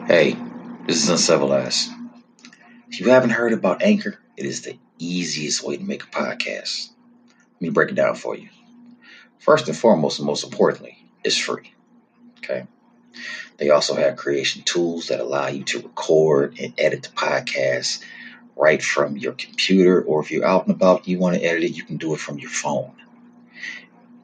Hey, this is UnCivileyez. If you haven't heard about Anchor, it is the easiest way to make a podcast. Let me break it down for you. First and foremost, and most importantly, it's free. Okay. They also have creation tools that allow you to record and edit the podcast right from your computer, or if you're out and about, you want to edit it, you can do it from your phone.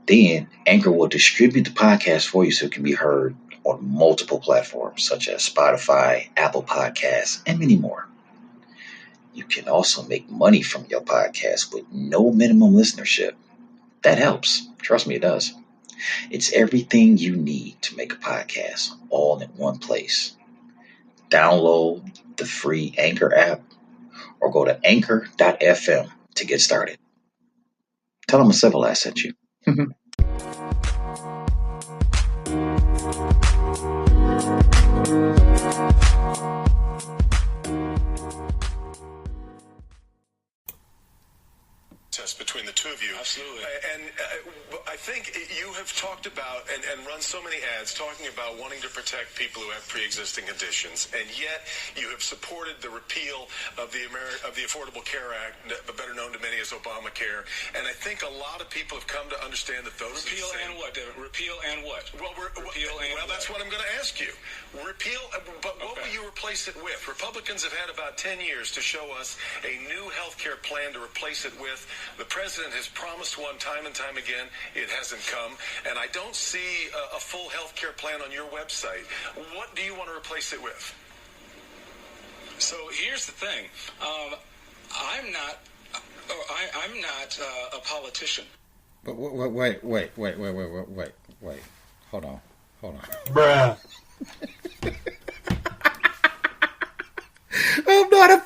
Then Anchor will distribute the podcast for you so it can be heard on multiple platforms such as Spotify, Apple Podcasts, and many more. You can also make money from your podcast with no minimum listenership. That helps. Trust me, it does. It's everything you need to make a podcast all in one place. Download the free Anchor app or go to anchor.fm to get started. Tell them UnCivileyez sent you. Between the two of you. Absolutely. And I think you have talked about and run so many ads talking about wanting to protect people who have pre-existing conditions, and yet you have supported the repeal of the Affordable Care Act, better known to many as Obamacare. And I think a lot of people have come to understand that those repeal and what? Repeal and what? Well, that's what I'm going to ask you. Repeal, but what will you replace it with? Republicans have had about 10 years to show us a new health care plan to replace it with. The president has promised one time and time again. It hasn't come. And I don't see a full health care plan on your website. What do you want to replace it with? So here's the thing. I'm not a politician. But wait. Hold on. Bruh. I'm not a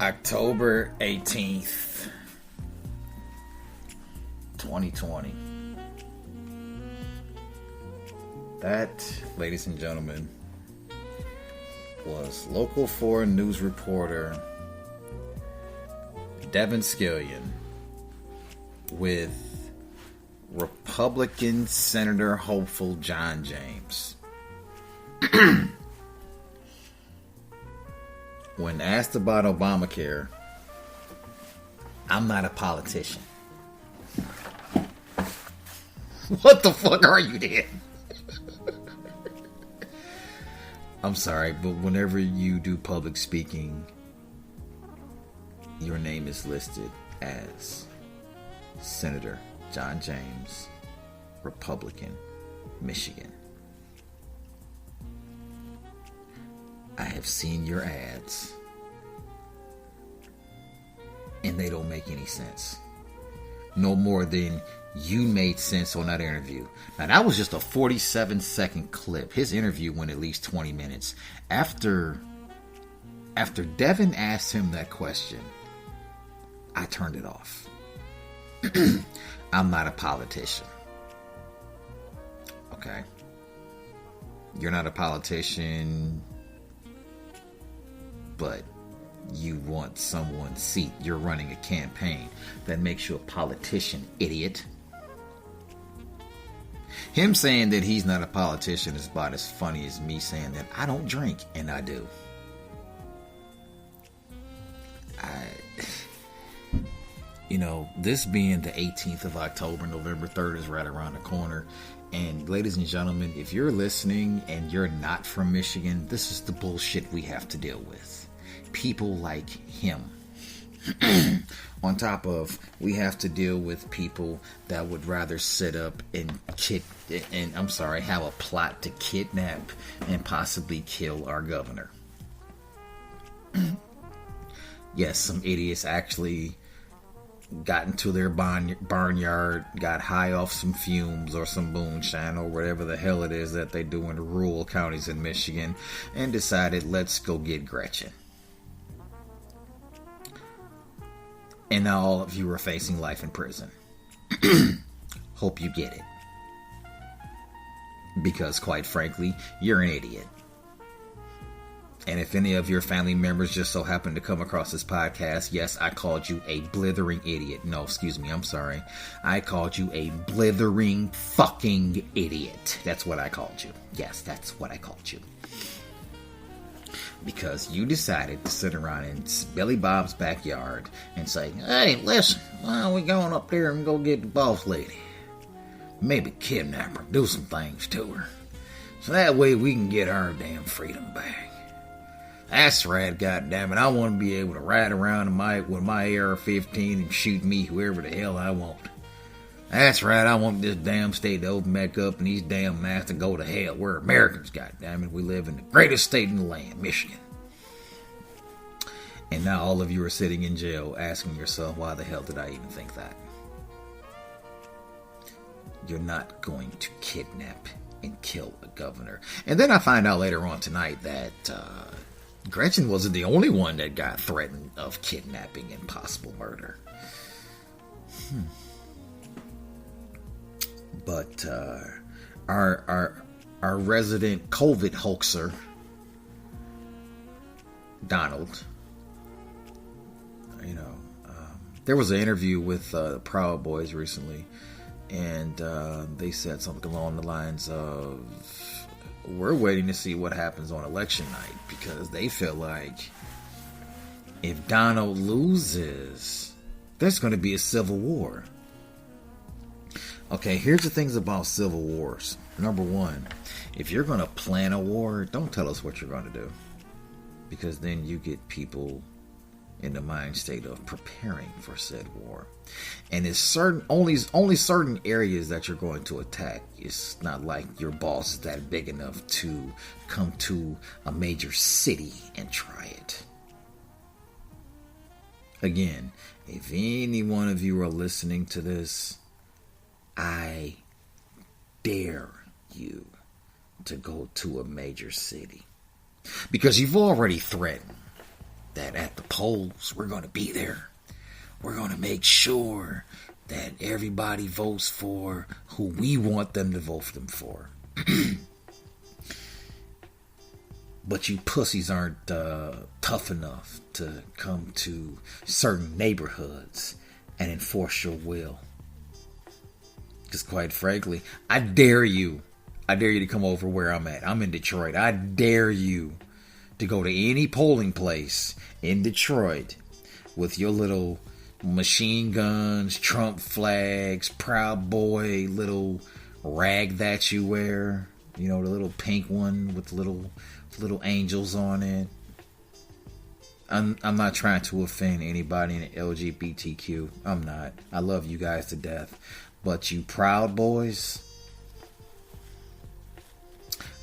October 18th, 2020. That, ladies and gentlemen, was Local 4 news reporter Devin Scillian with Republican Senator hopeful John James. When asked about Obamacare, I'm not a politician. What the fuck are you then? I'm sorry, but whenever you do public speaking, your name is listed as Senator John James, Republican, Michigan. I have seen your ads, and they don't make any sense. No more than you made sense on that interview. Now, that was just a 47-second clip. His interview went at least 20 minutes. After Devin asked him that question, I turned it off. I'm not a politician. Okay? You're not a politician, but you want someone's seat. You're running a campaign. That makes you a politician, idiot. Him saying that he's not a politician is about as funny as me saying that I don't drink, and I do. This being the 18th of October, November 3rd is right around the corner. And ladies and gentlemen, if you're listening and you're not from Michigan, this is the bullshit we have to deal with. People like him. On top of, we have to deal with people that would rather sit up and have a plot to kidnap and possibly kill our governor. Yes, some idiots actually got into their barnyard, got high off some fumes or some moonshine or whatever the hell it is that they do in the rural counties in Michigan, and decided, let's go get Gretchen. And now all of you are facing life in prison. Hope you get it. Because, quite frankly, you're an idiot. And if any of your family members just so happen to come across this podcast, yes, I called you a blithering idiot. No, excuse me, I'm sorry. I called you a blithering fucking idiot. That's what I called you. Yes, that's what I called you. Because you decided to sit around in Billy Bob's backyard and say, hey, listen, why don't we go up there and go get the boss lady? Maybe kidnap her, do some things to her. So that way we can get our damn freedom back. That's right, goddammit. I want to be able to ride around with my AR-15 and shoot me whoever the hell I want. That's right, I want this damn state to open back up and these damn masks to go to hell. We're Americans, goddammit. We live in the greatest state in the land, Michigan. And now all of you are sitting in jail asking yourself, why the hell did I even think that? You're not going to kidnap and kill a governor. And then I find out later on tonight that Gretchen wasn't the only one that got threatened of kidnapping and possible murder. But our resident COVID hoaxer, Donald, there was an interview with the Proud Boys recently, and they said something along the lines of, we're waiting to see what happens on election night, because they feel like if Donald loses, there's going to be a civil war. Okay, here's the things about civil wars. Number one, if you're going to plan a war, don't tell us what you're going to do, because then you get people in the mind state of preparing for said war. And it's only certain areas that you're going to attack. It's not like your boss is that big enough to come to a major city and try it. Again, if any one of you are listening to this, I dare you to go to a major city. Because you've already threatened that at the polls, we're going to be there. We're going to make sure that everybody votes for who we want them to vote them for. But you pussies aren't tough enough to come to certain neighborhoods and enforce your will. Because quite frankly, I dare you to come over where I'm at. I'm in Detroit. I dare you to go to any polling place in Detroit with your little machine guns, Trump flags, Proud Boy little rag that you wear. You know, the little pink one with little angels on it. I'm not trying to offend anybody in the LGBTQ. I'm not. I love you guys to death. But you Proud Boys,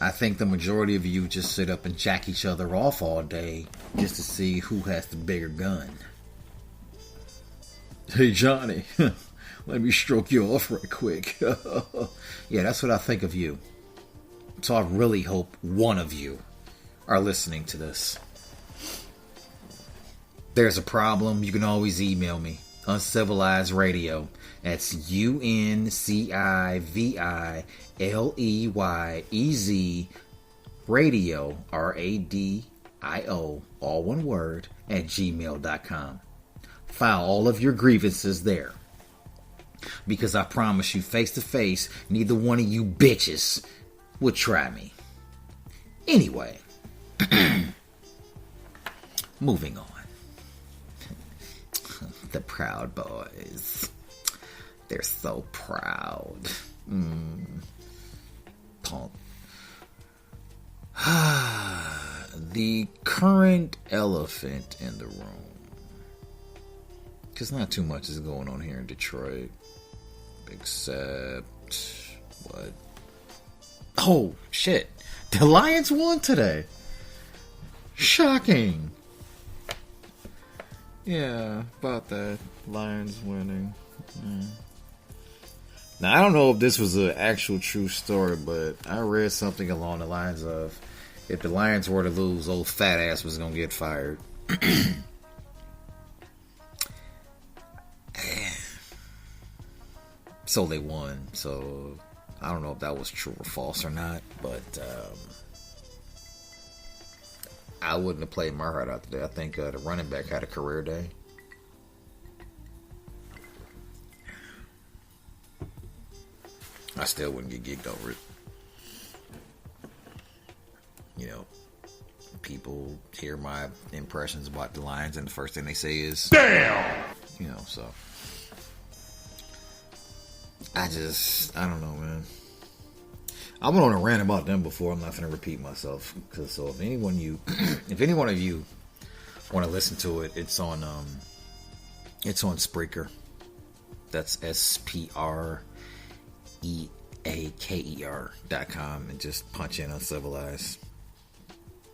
I think the majority of you just sit up and jack each other off all day just to see who has the bigger gun. Hey, Johnny, let me stroke you off right quick. Yeah, that's what I think of you. So I really hope one of you are listening to this. There's a problem, you can always email me. UnCivileyez Radio. That's UnCivileyez Radio, RADIO, all one word, at gmail.com. File all of your grievances there. Because I promise you, face to face, neither one of you bitches would try me. Anyway, moving on. The Proud Boys. They're so proud. Punk. The current elephant in the room. Because not too much is going on here in Detroit. Except... what? Oh, shit. The Lions won today. Shocking. Yeah, about that. Lions winning. Yeah. Now, I don't know if this was an actual true story, but I read something along the lines of, if the Lions were to lose, old fat ass was going to get fired. So they won. So I don't know if that was true or false or not, but I wouldn't have played my heart out today. I think the running back had a career day. I still wouldn't get gigged over it. You know, people hear my impressions about the Lions, and the first thing they say is, "Damn!" You know, so I don't know, man. I went on a rant about them before. I'm not going to repeat myself. So if any one of you want to listen to it, it's on Spreaker. That's SPREAKER.com, and just punch in UnCivileyez.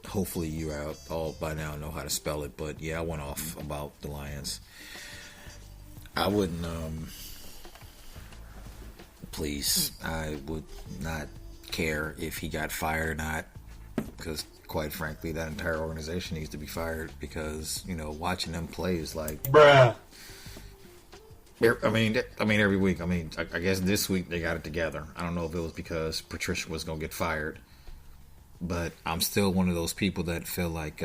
Hopefully you all by now know how to spell it, but yeah, I went off about the Lions. I wouldn't, please, I would not care if he got fired or not, because quite frankly, that entire organization needs to be fired, because, you know, watching them play is like, bruh. I mean, every week. I mean, I guess this week they got it together. I don't know if it was because Patricia was going to get fired, but I'm still one of those people that feel like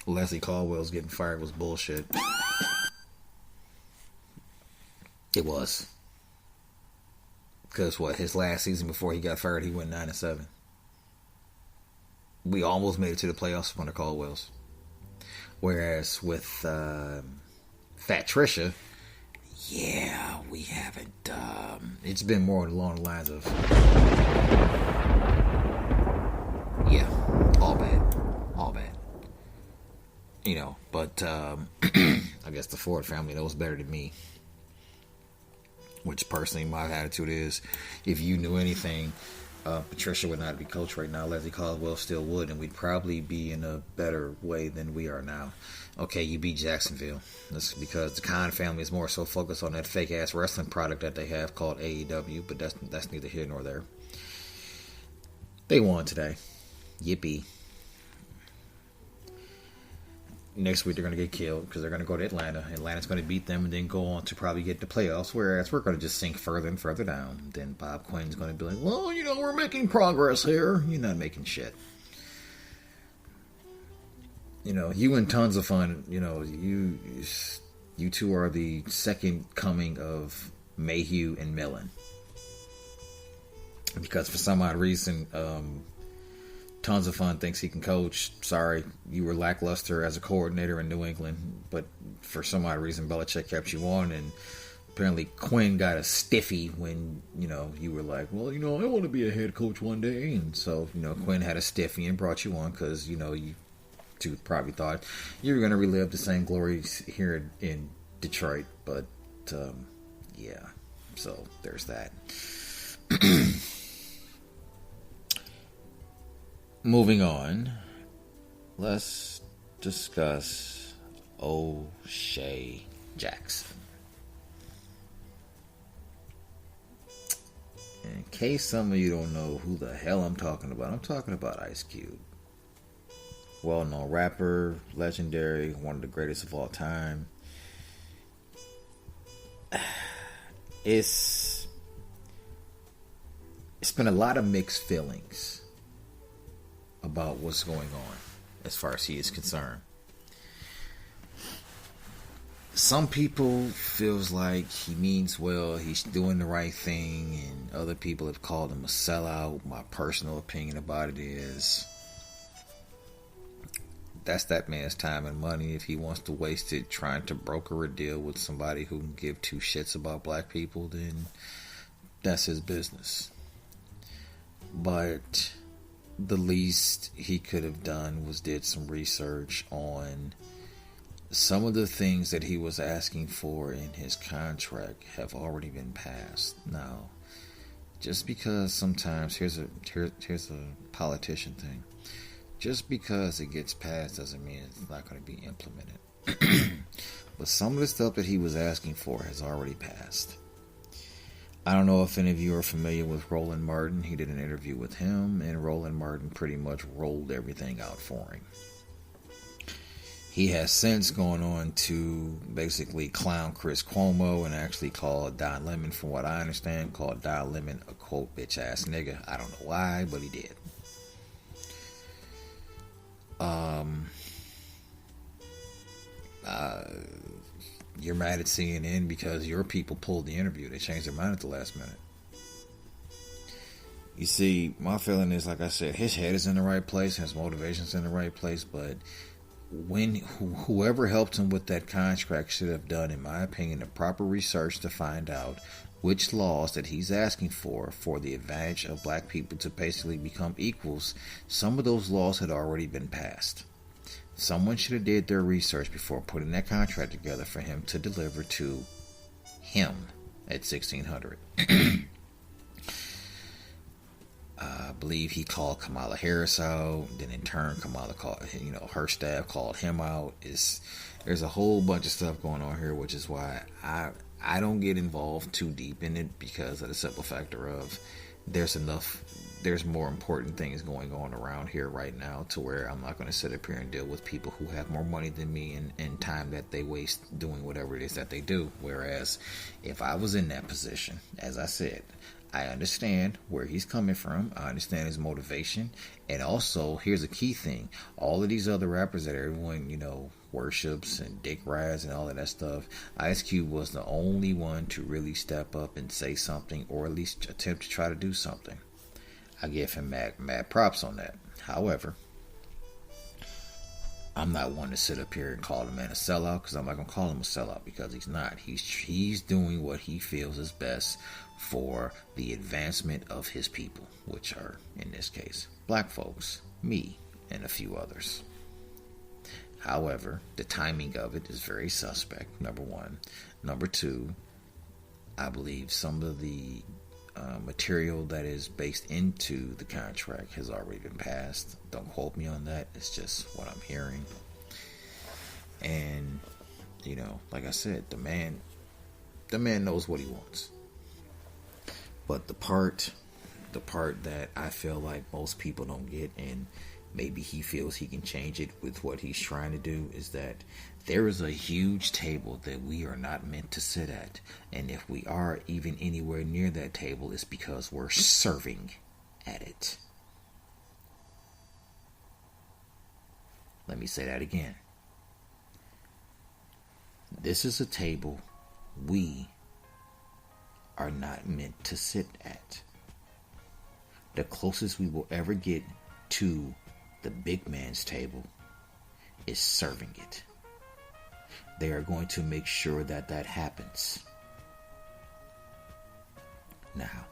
Leslie Caldwell's getting fired was bullshit. It was. Because his last season before he got fired, he went 9-7. We almost made it to the playoffs under Caldwell's. Whereas with Fat Trisha, yeah, we haven't. It's been more along the lines of, yeah, all bad. You know, but I guess the Ford family knows better than me. Which personally, my attitude is, if you knew anything, Patricia would not be coach right now. Leslie Caldwell still would, and we'd probably be in a better way than we are now. Okay, you beat Jacksonville. That's because the Khan family is more so focused on that fake ass wrestling product that they have called AEW, but that's neither here nor there. They won today. Yippee. Next week they're going to get killed because they're going to go to Atlanta. Atlanta's going to beat them and then go on to probably get the playoffs, whereas we're going to just sink further and further down. Then Bob Quinn's going to be like, well, you know, we're making progress here. You're not making shit. You know, you and Tons of Fun, you know, you two are the second coming of Mayhew and Millen. Because for some odd reason, Tons of Fun thinks he can coach. Sorry, you were lackluster as a coordinator in New England, but for some odd reason, Belichick kept you on, and apparently Quinn got a stiffy when, you know, you were like, well, you know, I want to be a head coach one day, and so, you know, Quinn had a stiffy and brought you on because, you know, you two probably thought you were going to relive the same glories here in Detroit, but yeah, so there's that. Moving on, let's discuss O'Shea Jackson. In case some of you don't know who the hell I'm talking about Ice Cube. Well-known rapper, legendary, one of the greatest of all time. It's been a lot of mixed feelings about what's going on as far as he is concerned. Some people feels like he means well, he's doing the right thing, and other people have called him a sellout. My personal opinion about it is that's that man's time and money. If he wants to waste it trying to broker a deal with somebody who can give two shits about black people, then that's his business. But the least he could have done was did some research on some of the things that he was asking for in his contract have already been passed. Now, just because sometimes here's a politician thing. Just because it gets passed doesn't mean it's not going to be implemented. But some of the stuff that he was asking for has already passed. I don't know if any of you are familiar with Roland Martin. He did an interview with him, and Roland Martin pretty much rolled everything out for him. He has since gone on to basically clown Chris Cuomo and actually called Don Lemon, from what I understand, called Don Lemon a quote bitch ass nigga. I don't know why, but he did. You're mad at CNN because your people pulled the interview. They changed their mind at the last minute. You see, my feeling is, like I said, his head is in the right place, his motivation's in the right place, but when whoever helped him with that contract should have done, in my opinion, the proper research to find out which laws that he's asking for the advantage of black people to basically become equals. Some of those laws had already been passed. Someone should have did their research before putting that contract together for him to deliver to him at 1600. I believe he called Kamala Harris out. Then in turn, Kamala called, her staff called him out. There's a whole bunch of stuff going on here, which is why I don't get involved too deep in it, because of the simple factor of there's more important things going on around here right now to where I'm not going to sit up here and deal with people who have more money than me and time that they waste doing whatever it is that they do. Whereas if I was in that position, as I said, I understand where he's coming from. I understand his motivation. And also, here's a key thing. All of these other rappers that everyone, worships and dick rides and all of that stuff, Ice Cube was the only one to really step up and say something, or at least attempt to try to do something. I give him mad props on that. However, I'm not one to sit up here and call the man a sellout, because I'm not going to call him a sellout, because he's not. He's doing what he feels is best for the advancement of his people, which are, in this case, black folks, me, and a few others. However, the timing of it is very suspect, number one. Number two, I believe some of the material that is based into the contract has already been passed. Don't quote me on that. It's just what I'm hearing. And, like I said, the man knows what he wants. But the part that I feel like most people don't get, and maybe he feels he can change it with what he's trying to do, is that there is a huge table that we are not meant to sit at. And if we are even anywhere near that table, it's because we're serving at it. Let me say that again. This is a table we are not meant to sit at. The closest we will ever get to the big man's table is serving it. They are going to make sure that happens. Now,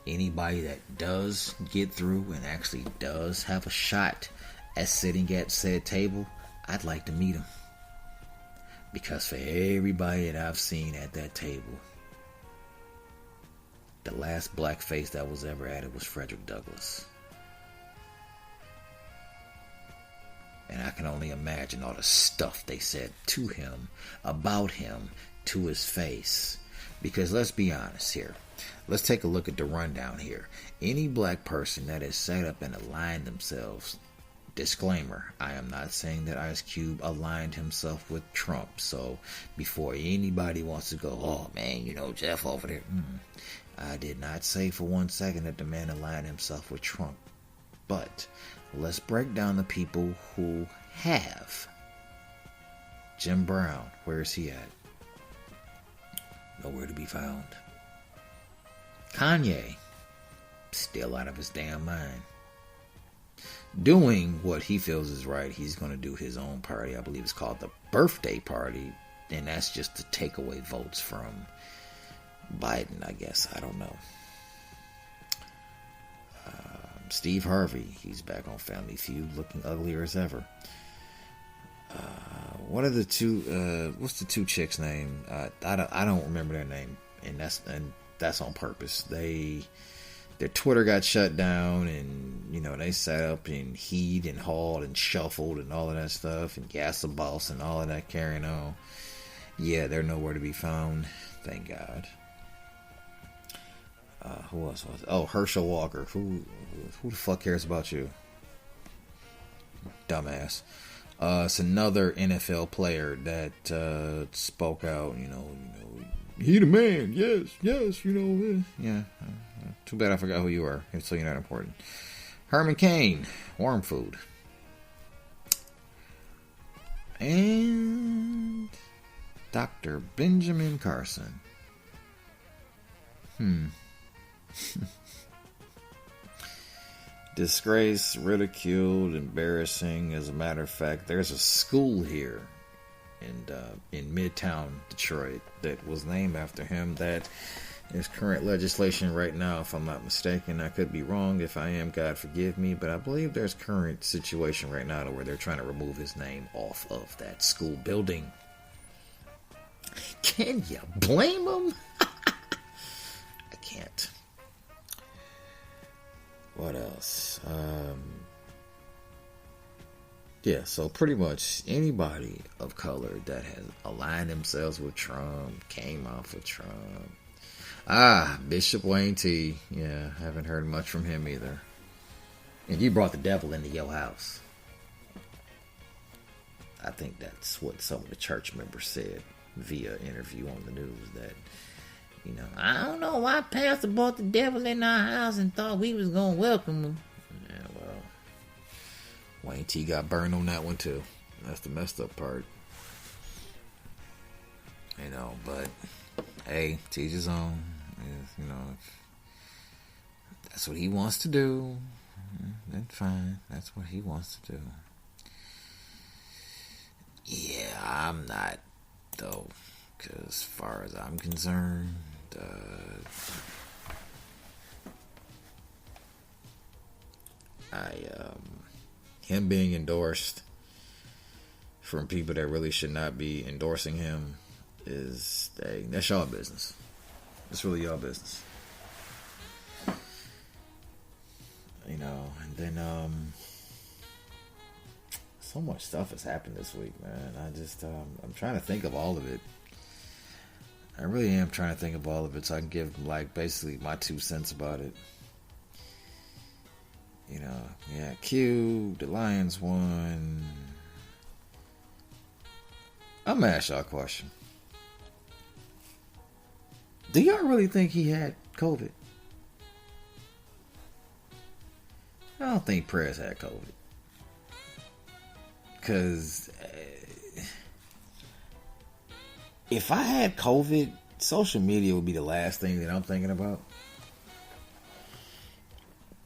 anybody that does get through and actually does have a shot at sitting at said table, I'd like to meet him. Because for everybody that I've seen at that table, the last black face that was ever at it was Frederick Douglass. And I can only imagine all the stuff they said to him, about him, to his face. Because let's be honest here. Let's take a look at the rundown here. Any black person that has sat up and aligned themselves, disclaimer, I am not saying that Ice Cube aligned himself with Trump. So before anybody wants to go, oh man, Jeff over there. I did not say for 1 second that the man aligned himself with Trump. But let's break down the people who have. Jim Brown, where is he at? Nowhere to be found. Kanye, still out of his damn mind. Doing what he feels is right. He's going to do his own party. I believe it's called the birthday party. And that's just to take away votes from Biden, I guess. I don't know. Steve Harvey, he's back on Family Feud, looking uglier as ever. What are the two? What's the two chicks' name? I don't remember their name, and that's on purpose. Their Twitter got shut down, and they sat up and heed and hauled and shuffled and all of that stuff, and gas the boss and all of that carrying on. Yeah, they're nowhere to be found. Thank God. Who else was it? Oh, Herschel Walker. Who the fuck cares about you? Dumbass. It's another NFL player that spoke out. He the man. Yes. Yeah. Too bad I forgot who you are. So you're not important. Herman Cain, worm food. And Dr. Benjamin Carson. Disgrace, ridiculed, embarrassing. As a matter of fact, there's a school here in Midtown Detroit that was named after him. That is current legislation right now, if I'm not mistaken. I could be wrong. If I am, God forgive me. But I believe there's current situation right now where they're trying to remove his name off of that school building. Can you blame them? I can't. What else? Yeah, so pretty much anybody of color that has aligned themselves with Trump, came off of Trump. Bishop Wayne T. Yeah, haven't heard much from him either. And you brought the devil into your house. I think that's what some of the church members said via interview on the news, that I don't know why Pastor brought the devil in our house and thought we was gonna welcome him. Yeah, well, Wayne T got burned on that one too. That's the messed up part. But hey, teach his own. If that's what he wants to do, then fine. That's what he wants to do. Yeah, I'm not, though, because as far as I'm concerned, him being endorsed from people that really should not be endorsing him that's y'all business. It's really y'all business. And then so much stuff has happened this week, man. I'm trying to think of all of it. I really am trying to think of all of it so I can give basically my 2 cents about it. Q, the Lions won. I'm gonna ask y'all a question. Do y'all really think he had COVID? I don't think Perez had COVID. Because if I had COVID, social media would be the last thing that I'm thinking about.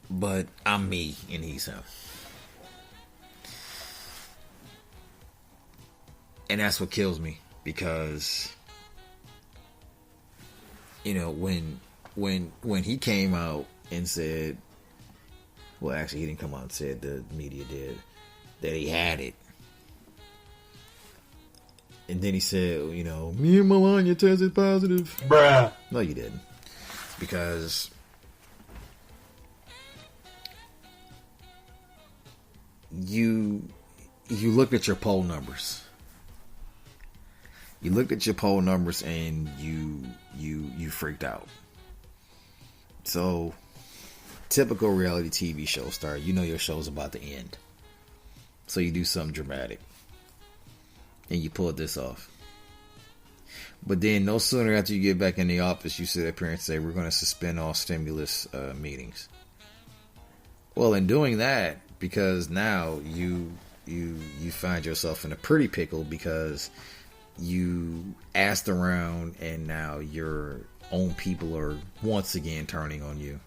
But I'm me and he's him. And that's what kills me, because when he came out and said, well, actually he didn't come out and said, the media did, that he had it. And then he said, me and Melania tested positive. Bruh. No, you didn't. Because you looked at your poll numbers. You looked at your poll numbers and you freaked out. So, typical reality TV show star, your show's about to end. So you do something dramatic. And you pulled this off. But then no sooner after you get back in the office, you sit up here and say, we're going to suspend all stimulus meetings. Well, in doing that, because now you find yourself in a pretty pickle, because you asked around and now your own people are once again turning on you,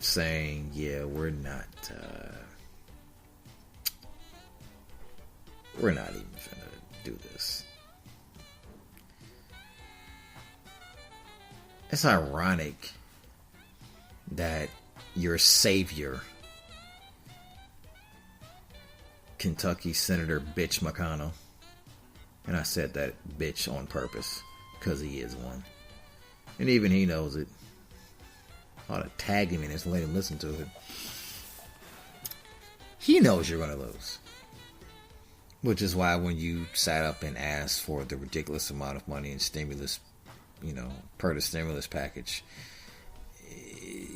saying, yeah, we're not even gonna do this. It's ironic that your savior, Kentucky Senator Bitch McConnell, and I said that bitch on purpose because he is one, and even he knows it. I ought to tag him in this and let him listen to it. He knows you're going to lose. Which is why when you sat up and asked for the ridiculous amount of money in stimulus, per the stimulus package,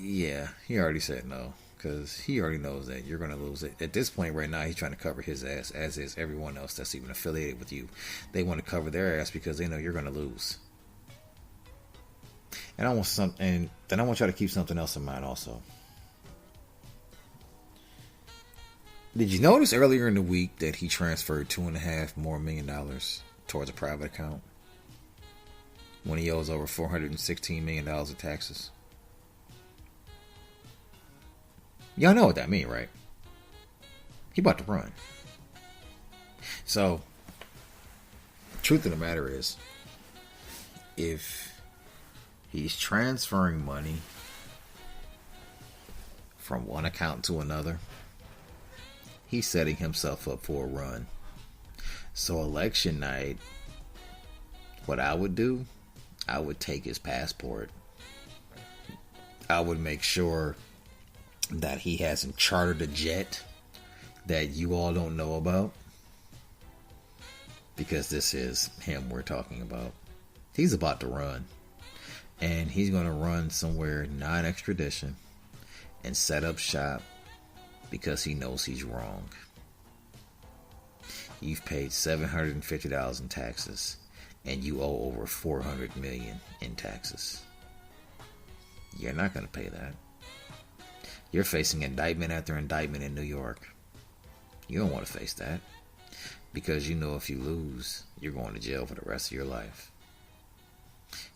yeah, he already said no. Because he already knows that you're going to lose it. At this point right now, he's trying to cover his ass, as is everyone else that's even affiliated with you. They want to cover their ass because they know you're going to lose. And I want y'all to keep something else in mind also. Did you notice earlier in the week that he transferred $2.5 million more towards a private account when he owes over $416 million of taxes? Y'all know what that means, right? He about to run. So, truth of the matter is, if he's transferring money from one account to another, he's setting himself up for a run. So election night, what I would do, I would take his passport. I would make sure that he hasn't chartered a jet that you all don't know about, because this is him we're talking about. He's about to run, and he's going to run somewhere non-extradition and set up shop because he knows he's wrong. You've paid $750 in taxes, and you owe over $400 million in taxes. You're not going to pay that. You're facing indictment after indictment in New York. You don't want to face that, because you know if you lose, you're going to jail for the rest of your life.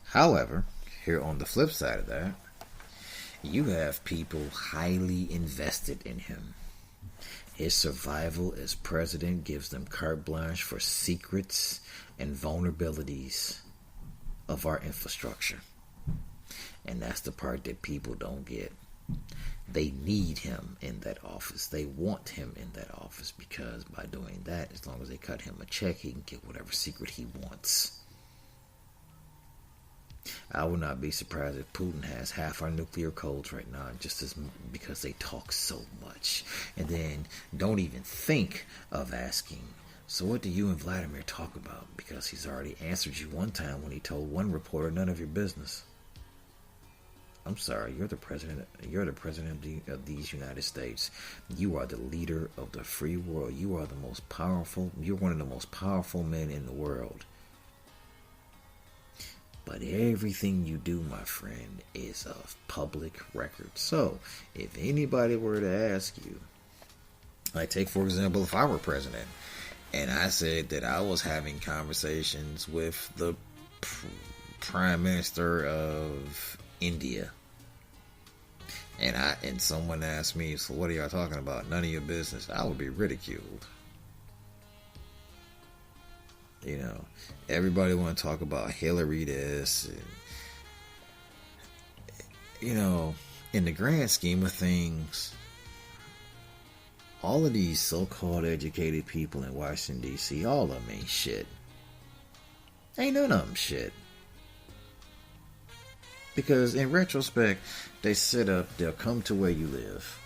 However, here on the flip side of that, you have people highly invested in him. His survival as president gives them carte blanche for secrets and vulnerabilities of our infrastructure. And that's the part that people don't get. They need him in that office. They want him in that office, because by doing that, as long as they cut him a check, he can get whatever secret he wants. I would not be surprised if Putin has half our nuclear codes right now, because they talk so much. And then don't even think of asking, so what do you and Vladimir talk about? Because he's already answered you one time when he told one reporter, none of your business. I'm sorry, you're the president. You're the president of these United States. You are the leader of the free world. You are the most powerful. You're one of the most powerful men in the world. But everything you do, my friend, is of public record. So, if anybody were to ask you, like take for example, if I were president, and I said that I was having conversations with the Prime Minister of India, and someone asked me, so what are y'all talking about? None of your business. I would be ridiculed. You know, everybody want to talk about Hillary this, and, you know, in the grand scheme of things, all of these so-called educated people in Washington, D.C., all of them ain't shit. Ain't none of them shit. Because in retrospect, they sit up, they'll come to where you live.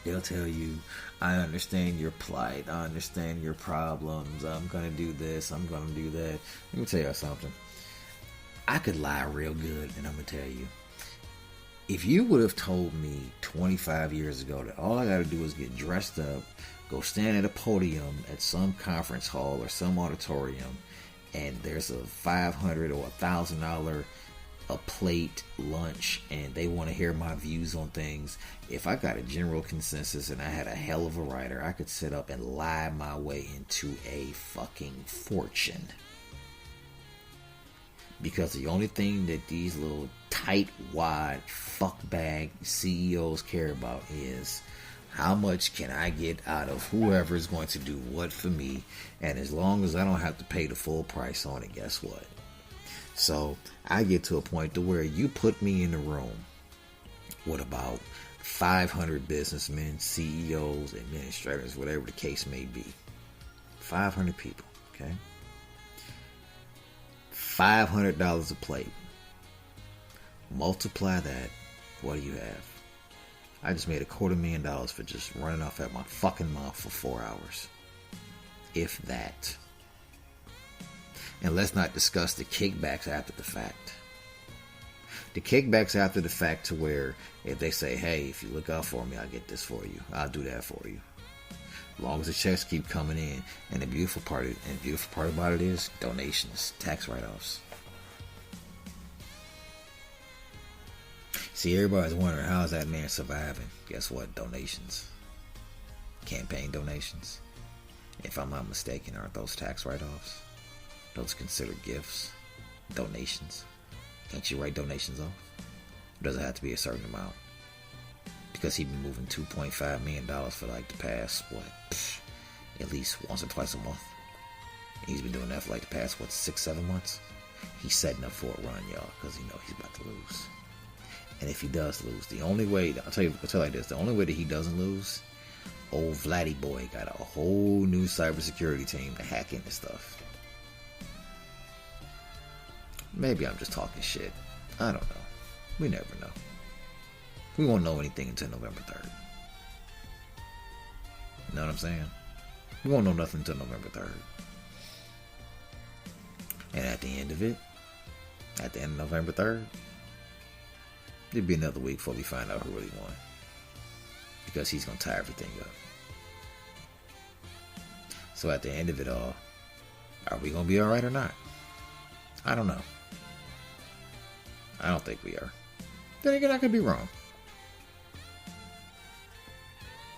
They'll tell you, I understand your plight, I understand your problems, I'm going to do this, I'm going to do that. Let me tell you something. I could lie real good, and I'm going to tell you. If you would have told me 25 years ago that all I got to do is get dressed up, go stand at a podium at some conference hall or some auditorium, and there's a $500 or $1,000 a plate lunch, and they want to hear my views on things, if I got a general consensus and I had a hell of a writer, I could sit up and lie my way into a fucking fortune. Because the only thing that these little tight, wide, fuckbag CEOs care about is how much can I get out of whoever is going to do what for me, and as long as I don't have to pay the full price on it, guess what? So I get to a point to where you put me in the room with about 500 businessmen, CEOs, administrators, whatever the case may be. 500 people, okay? $500 a plate. Multiply that. What do you have? I just made $250,000 for just running off at my fucking mouth for 4 hours. if that. And let's not discuss the kickbacks after the fact. The kickbacks after the fact to where if they say, hey, if you look out for me, I'll get this for you. I'll do that for you. As long as the checks keep coming in. And the beautiful part about it is donations, tax write-offs. See, everybody's wondering, how is that man surviving? Guess what? Donations. Campaign donations. If I'm not mistaken, aren't those tax write-offs? Those considered gifts? Donations? Can't you write donations off? Or does it have to be a certain amount? Because he's been moving $2.5 million for like the past, at least once or twice a month. He's been doing that for like the past, 6-7 months? He's setting up for a run, y'all, because he knows he's about to lose. And if he does lose, the only way, I'll tell you like this, the only way that he doesn't lose, old Vladdy boy got a whole new cybersecurity team to hack into stuff. Maybe I'm just talking shit. I don't know. We never know. We won't know anything until November 3rd. You know what I'm saying? We won't know nothing until November 3rd. And at the end of it, at the end of November 3rd, it'll be another week before we find out who really won. Because he's going to tie everything up. So at the end of it all, are we going to be alright or not? I don't know. I don't think we are. Then again, I could be wrong.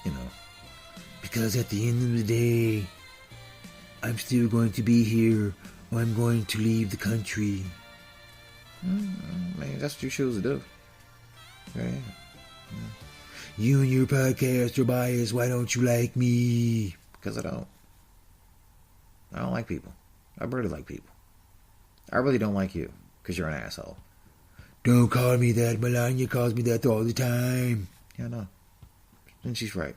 You know. Because at the end of the day, I'm still going to be here, or I'm going to leave the country. Man, that's what you choose to do. Yeah. You and your podcast are biased. Why don't you like me? Because I don't. I don't like people. I barely like people. I really don't like you, because you're an asshole. Don't call me that. Melania calls me that all the time. Yeah, I know. And she's right.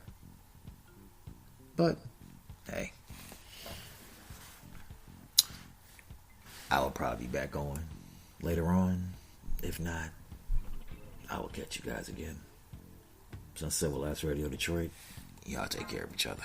But, hey. I will probably be back on later on. If not, I will catch you guys again. It's UnCivileyez Radio Detroit. Y'all take care of each other.